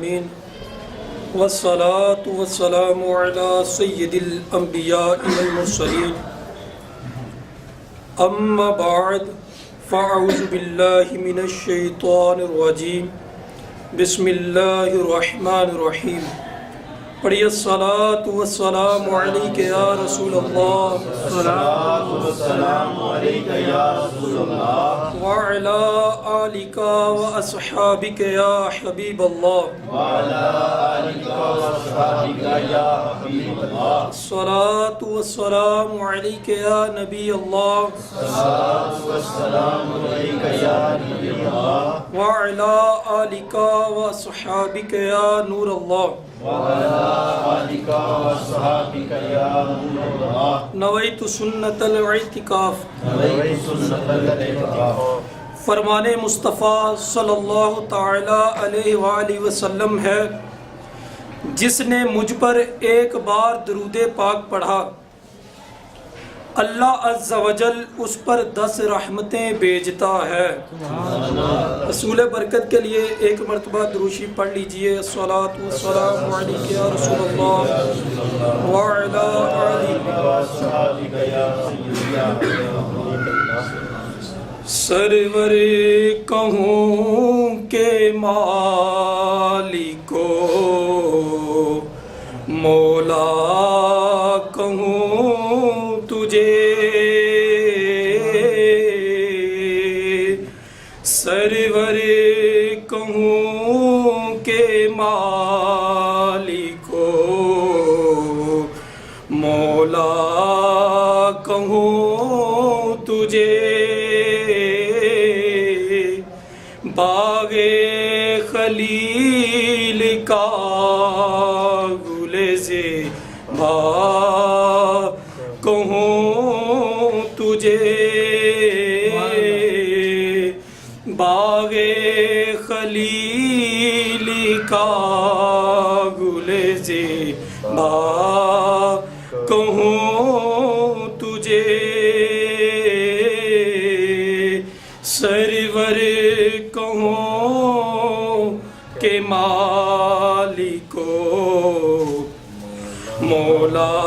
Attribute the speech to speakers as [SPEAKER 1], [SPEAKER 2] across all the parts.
[SPEAKER 1] آمین والصلاة والسلام على سید الانبیاء والمرسلین اما بعد فاعوذ باللہ من الشیطان الرجیم بسم اللہ الرحمن الرحیم پڑھیے الصلاة والسلام علیک یا رسول اللہ
[SPEAKER 2] الصلاة والسلام علیک یا رسول اللہ
[SPEAKER 1] وعلى آلک واصحابک یا حبیب اللہ
[SPEAKER 2] وعلى آلک واصحابک یا حبیب اللہ
[SPEAKER 1] الصلاة والسلام علیک یا نبی اللہ
[SPEAKER 2] الصلاة والسلام علیک یا نبی اللہ
[SPEAKER 1] وعلى آلک واصحابک یا نور اللہ
[SPEAKER 2] وعلى آلک واصحابک یا نور اللہ
[SPEAKER 1] نویت سنت الاعتکاف
[SPEAKER 2] نویت سنت الاعتکاف
[SPEAKER 1] فرمان مصطفیٰ صلی اللہ تعالی علیہ وآلہ وسلم ہے، جس نے مجھ پر ایک بار درود پاک پڑھا اللہ عز و جل اس پر 10 رحمتیں بھیجتا ہے۔ رسول برکت کے لیے ایک مرتبہ دروشی پڑھ لیجئے۔ الصلاۃ والسلام علیک یا رسول اللہ وعلی آلہ
[SPEAKER 2] واصحابک یا سیدی یا
[SPEAKER 1] سرور کہوں کہ مالکو مولا کہوں تجھے، سرور کہوں کہ مالکو مولا کہوں تجھے، باغ خلیل کا گل زیبا کہوں تجھے، باغ خلیل کا گل زیبا کہوں تجھے، سرور کہوں کہ مالکو مولا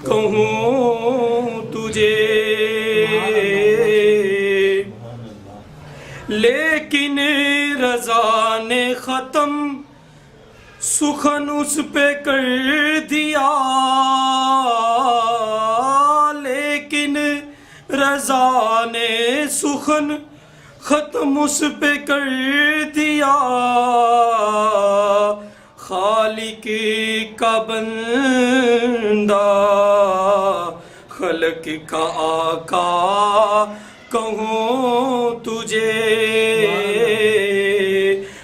[SPEAKER 1] کہوں تجھے، لیکن رضا نے ختم سخن اس پہ کر دیا، لیکن رضا نے سخن ختم اس پہ کر دیا، خالق کا بندہ خلق کا آقا کہوں تجھے،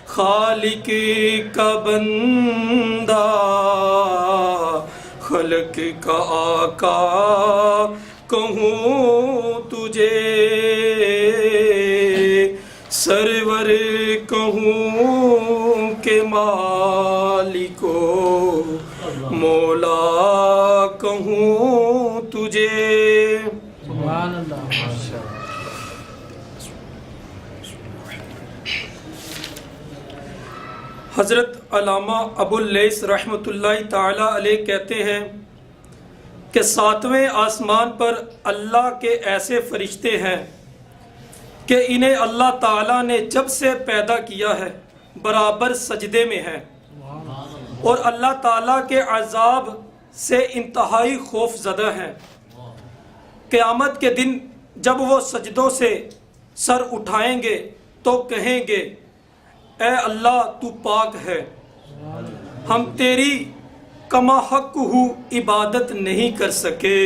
[SPEAKER 1] خالق کا بندہ خلق کا آقا کہوں تجھے، سرور کہوں کہ مالکو مولا کہوں تجھے۔
[SPEAKER 3] سبحان اللہ۔
[SPEAKER 1] حضرت علامہ ابو اللیث رحمۃ اللہ تعالی علیہ کہتے ہیں کہ 7ویں آسمان پر اللہ کے ایسے فرشتے ہیں کہ انہیں اللہ تعالیٰ نے جب سے پیدا کیا ہے برابر سجدے میں ہیں، اور اللہ تعالیٰ کے عذاب سے انتہائی خوف زدہ ہیں۔ قیامت کے دن جب وہ سجدوں سے سر اٹھائیں گے تو کہیں گے اے اللہ تو پاک ہے، ہم تیری کما حق عبادت نہیں کر سکے۔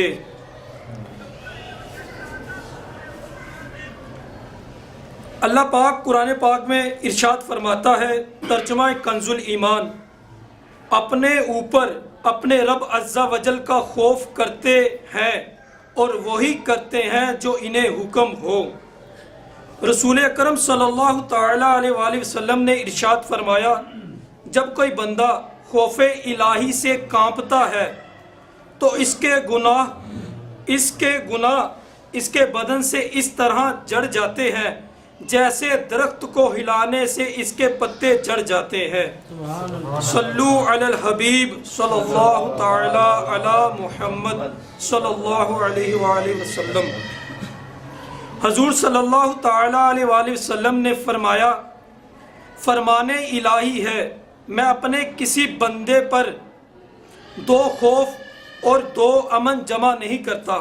[SPEAKER 1] اللہ پاک قرآن پاک میں ارشاد فرماتا ہے، ترجمہ کنز الایمان، اپنے اوپر اپنے رب عز و جل کا خوف کرتے ہیں اور وہی کرتے ہیں جو انہیں حکم ہو۔ رسول اکرم صلی اللہ تعالی علیہ وآلہ وسلم نے ارشاد فرمایا، جب کوئی بندہ خوف الہی سے کانپتا ہے تو اس کے گناہ اس کے بدن سے اس طرح جڑ جاتے ہیں جیسے درخت کو ہلانے سے اس کے پتے جھڑ جاتے ہیں۔ صلو علی الحبیب صلی اللہ تعالی علی محمد صلی اللہ علیہ وآلہ وسلم۔ حضور صلی اللہ تعالی علیہ وآلہ وسلم نے فرمایا، فرمان الہی ہے، میں اپنے کسی بندے پر 2 خوف اور 2 امن جمع نہیں کرتا۔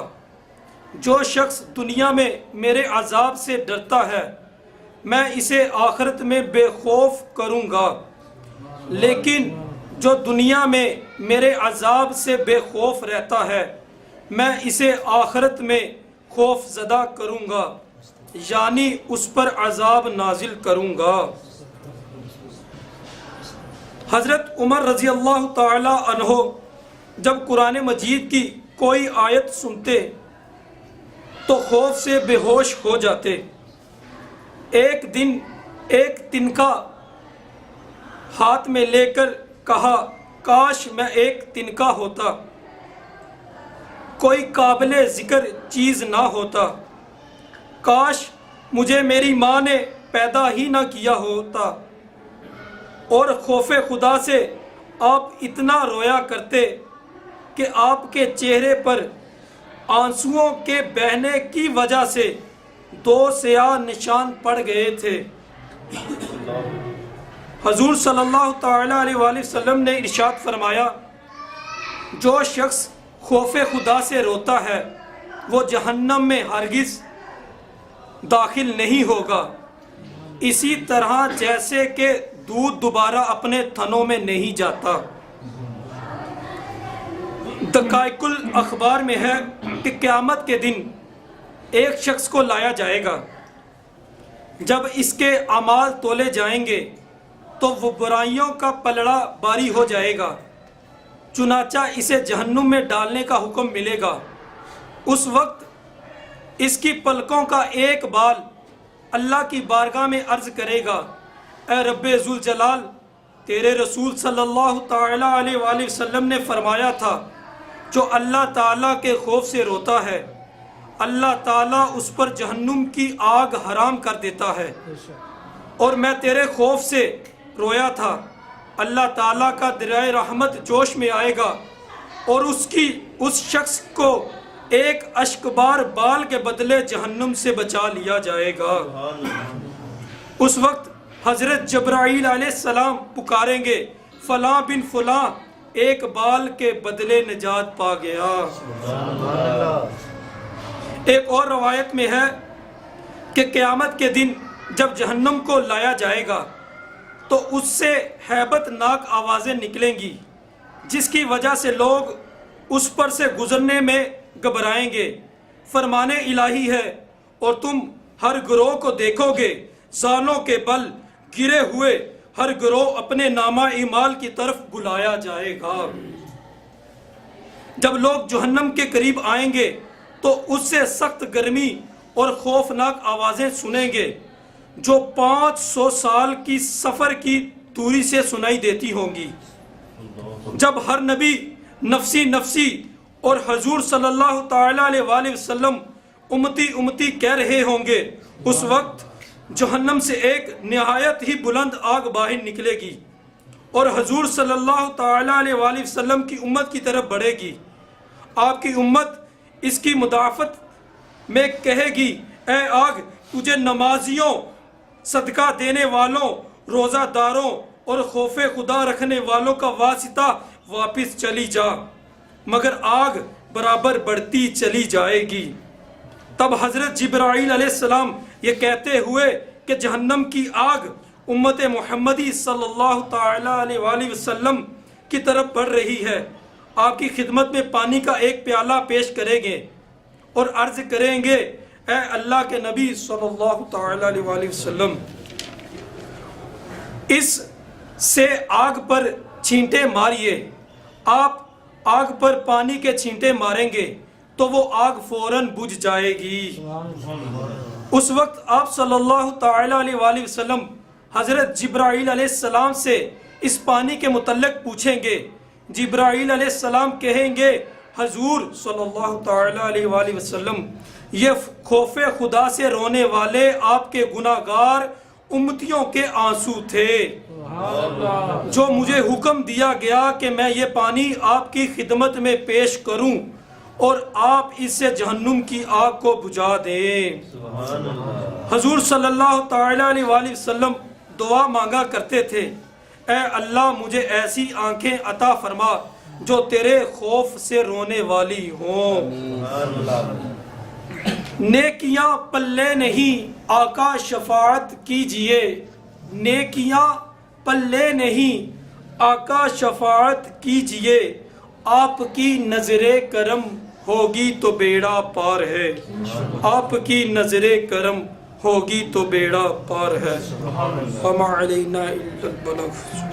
[SPEAKER 1] جو شخص دنیا میں میرے عذاب سے ڈرتا ہے میں اسے آخرت میں بے خوف کروں گا، لیکن جو دنیا میں میرے عذاب سے بے خوف رہتا ہے میں اسے آخرت میں خوف زدہ کروں گا، یعنی اس پر عذاب نازل کروں گا۔ حضرت عمر رضی اللہ تعالی عنہ جب قرآن مجید کی کوئی آیت سنتے تو خوف سے بے ہوش ہو جاتے۔ ایک دن ایک تنکا ہاتھ میں لے کر کہا، کاش میں ایک تنکا ہوتا، کوئی قابل ذکر چیز نہ ہوتا، کاش مجھے میری ماں نے پیدا ہی نہ کیا ہوتا، اور خوف خدا سے آپ اتنا رویا کرتے کہ آپ کے چہرے پر آنسوؤں کے بہنے کی وجہ سے 2 سیاہ نشان پڑ گئے تھے۔ حضور صلی اللہ تعالی علیہ وآلہ وسلم نے ارشاد فرمایا، جو شخص خوف خدا سے روتا ہے وہ جہنم میں ہرگز داخل نہیں ہوگا، اسی طرح جیسے کہ دودھ دوبارہ اپنے تھنوں میں نہیں جاتا۔ دقائق الاخبار میں ہے کہ قیامت کے دن ایک شخص کو لایا جائے گا، جب اس کے اعمال تولے جائیں گے تو وہ برائیوں کا پلڑا باری ہو جائے گا، چنانچہ اسے جہنم میں ڈالنے کا حکم ملے گا۔ اس وقت اس کی پلکوں کا ایک بال اللہ کی بارگاہ میں عرض کرے گا، اے رب ذوالجلال، تیرے رسول صلی اللہ تعالی علیہ وآلہ وسلم نے فرمایا تھا، جو اللہ تعالیٰ کے خوف سے روتا ہے اللہ تعالیٰ اس پر جہنم کی آگ حرام کر دیتا ہے، اور میں تیرے خوف سے رویا تھا، اللہ تعالیٰ کا دریائے رحمت جوش میں آئے گا اور اس شخص کو ایک اشکبار بال کے بدلے جہنم سے بچا لیا جائے گا۔ اس وقت حضرت جبرائیل علیہ السلام پکاریں گے، فلاں بن فلاں ایک بال کے بدلے نجات پا گیا۔ ایک اور روایت میں ہے کہ قیامت کے دن جب جہنم کو لایا جائے گا تو اس سے ہیبت ناک آوازیں نکلیں گی، جس کی وجہ سے لوگ اس پر سے گزرنے میں گھبرائیں گے۔ فرمان الہی ہے، اور تم ہر گروہ کو دیکھو گے زانوں کے بل گرے ہوئے، ہر گروہ اپنے نامہ اعمال کی طرف بلایا جائے گا۔ جب لوگ جہنم کے قریب آئیں گے تو اس سے سخت گرمی اور خوفناک آوازیں سنیں گے جو 500 سال کی سفر کی دوری سے سنائی دیتی ہوں گی۔ جب ہر نبی نفسی نفسی اور حضور صلی اللہ تعالی علیہ وآلہ وسلم امتی امتی کہہ رہے ہوں گے، اس وقت جہنم سے ایک نہایت ہی بلند آگ باہر نکلے گی اور حضور صلی اللہ تعالی علیہ وآلہ وسلم کی امت کی طرف بڑھے گی۔ آپ کی امت اس کی مدافعت میں کہے گی، اے آگ، تجھے نمازیوں، صدقہ دینے والوں، روزہ داروں اور خوف خدا رکھنے والوں کا واسطہ واپس چلی جا، مگر آگ برابر بڑھتی چلی جائے گی۔ تب حضرت جبرائیل علیہ السلام یہ کہتے ہوئے کہ جہنم کی آگ امت محمدی صلی اللہ تعالی علیہ وآلہ وسلم کی طرف بڑھ رہی ہے، آپ کی خدمت میں پانی کا ایک پیالہ پیش کریں گے اور عرض کریں گے، اے اللہ کے نبی صلی اللہ تعالی علیہ وآلہ وسلم، اس سے آگ پر چھینٹے ماریے۔ آپ آگ پر پانی کے چھینٹے ماریں گے تو وہ آگ فوراً بجھ جائے گی۔ اس وقت آپ صلی اللہ تعالی علیہ وآلہ وسلم حضرت جبرائیل علیہ السلام سے اس پانی کے متعلق پوچھیں گے۔ جبرائیل علیہ السلام کہیں گے، حضور صلی اللہ تعالی علیہ وآلہ وسلم، یہ خوف خدا سے رونے والے آپ کے گناہگار امتیوں کے آنسو تھے جو مجھے حکم دیا گیا کہ میں یہ پانی آپ کی خدمت میں پیش کروں اور آپ اس سے جہنم کی آگ کو بجھا دیں۔ حضور صلی اللہ تعالی علیہ وآلہ وسلم دعا مانگا کرتے تھے، اے اللہ مجھے ایسی آنکھیں عطا فرما جو تیرے خوف سے رونے والی ہوں۔ نیکیاں پلے نہیں آقا شفاعت کیجئے، نیکیاں پلے نہیں آقا شفاعت کیجئے، آپ کی نظر کرم ہوگی تو بیڑا پار ہے، آپ کی نظر کرم ہوگی تو بیڑا پار ہے۔ وما علینا الا البلاغ۔